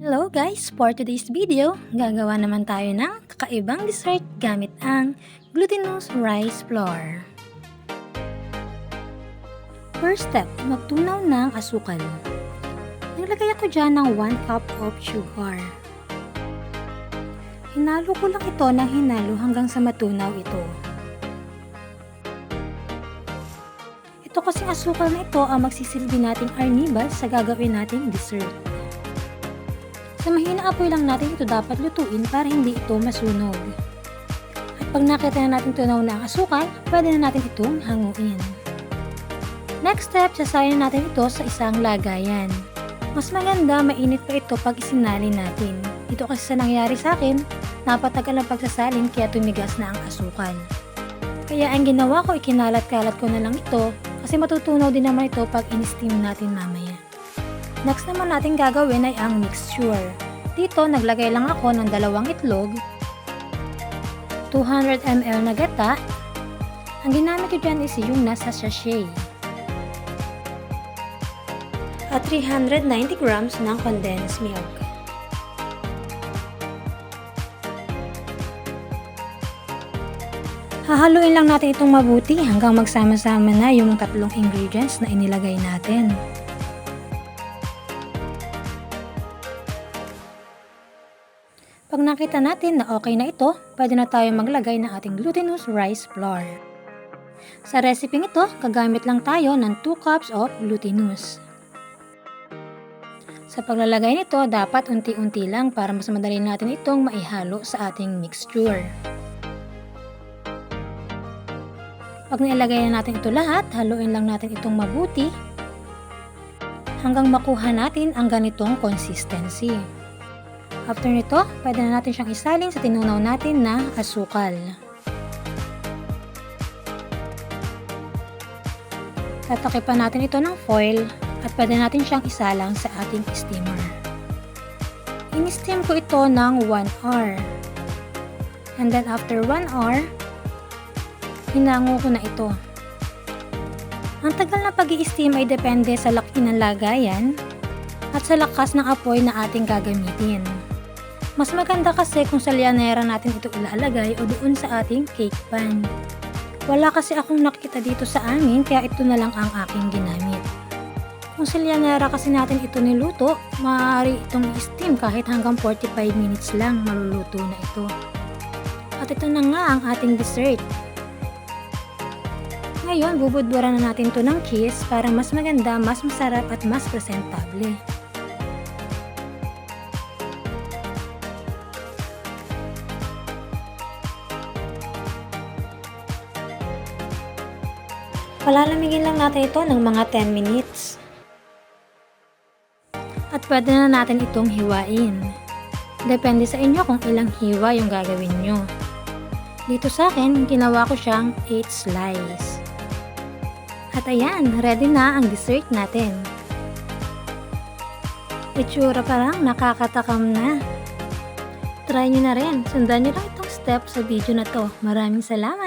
Hello guys! For today's video, gagawa naman tayo ng kakaibang dessert gamit ang glutinous rice flour. First step, magtunaw ng asukal. Naglagay ako dyan ng 1 cup of sugar. Hinalo ko lang ito ng hinalo hanggang sa matunaw ito. Ito kasing asukal na ito ang magsisilbi nating arnibal sa gagawin nating dessert. Sa mahinang apoy lang natin ito dapat lutuin para hindi ito masunog. At pag nakita na natin tunaw na ang asukal, pwede na natin itong hanguin. Next step, sasayin natin ito sa isang lagayan. Mas maganda, mainit pa ito pag isinali natin. Ito kasi sa nangyari sa akin, napatagal ang pagsasalin kaya tumigas na ang asukal. Kaya ang ginawa ko, ikinalat-kalat ko na lang ito kasi matutunaw din naman ito pag in-steam natin mamaya. Next naman natin gagawin ay ang mixture. Dito, naglagay lang ako ng 2 itlog, 200 ml na gata. Ang ginamit ko dyan is yung nasa sachet. At 390 grams ng condensed milk. Hahaluin lang natin itong mabuti hanggang magsama-sama na yung 3 ingredients na inilagay natin. Pag nakita natin na okay na ito, pwede na tayo maglagay ng ating glutinous rice flour. Sa recipe ito, gagamit lang tayo ng 2 cups of glutinous. Sa paglalagay nito, dapat unti-unti lang para mas madali natin itong maihalo sa ating mixture. Pag nailagay na natin ito lahat, haluin lang natin itong mabuti hanggang makuha natin ang ganitong consistency. After nito, pwede na natin siyang isalin sa tinunaw natin na asukal. Tatakipan natin ito ng foil at pwede natin siyang isalang sa ating steamer. In-steam ko ito ng 1 hour. And then after 1 hour, hinango ko na ito. Ang tagal na pag-i-steam ay depende sa laki ng lagayan at sa lakas ng apoy na ating gagamitin. Mas maganda kasi kung sa lianera natin ito ilalagay o doon sa ating cake pan. Wala kasi akong nakita dito sa amin kaya ito na lang ang aking ginamit. Kung sa lianera kasi natin ito niluto, maaari itong i-steam kahit hanggang 45 minutes lang maluluto na ito. At ito na nga ang ating dessert. Ngayon, bubudburan na natin ito ng cheese para mas maganda, mas masarap at mas presentable. Palalamigin lang natin ito ng mga 10 minutes. At pwede na natin itong hiwain. Depende sa inyo kung ilang hiwa yung gagawin nyo. Dito sa akin, ginawa ko siyang 8 slice. At ayan, ready na ang dessert natin. Itsura pa lang, nakakatakam na. Try nyo na rin. Sundan nyo lang itong step sa video na to. Maraming salamat!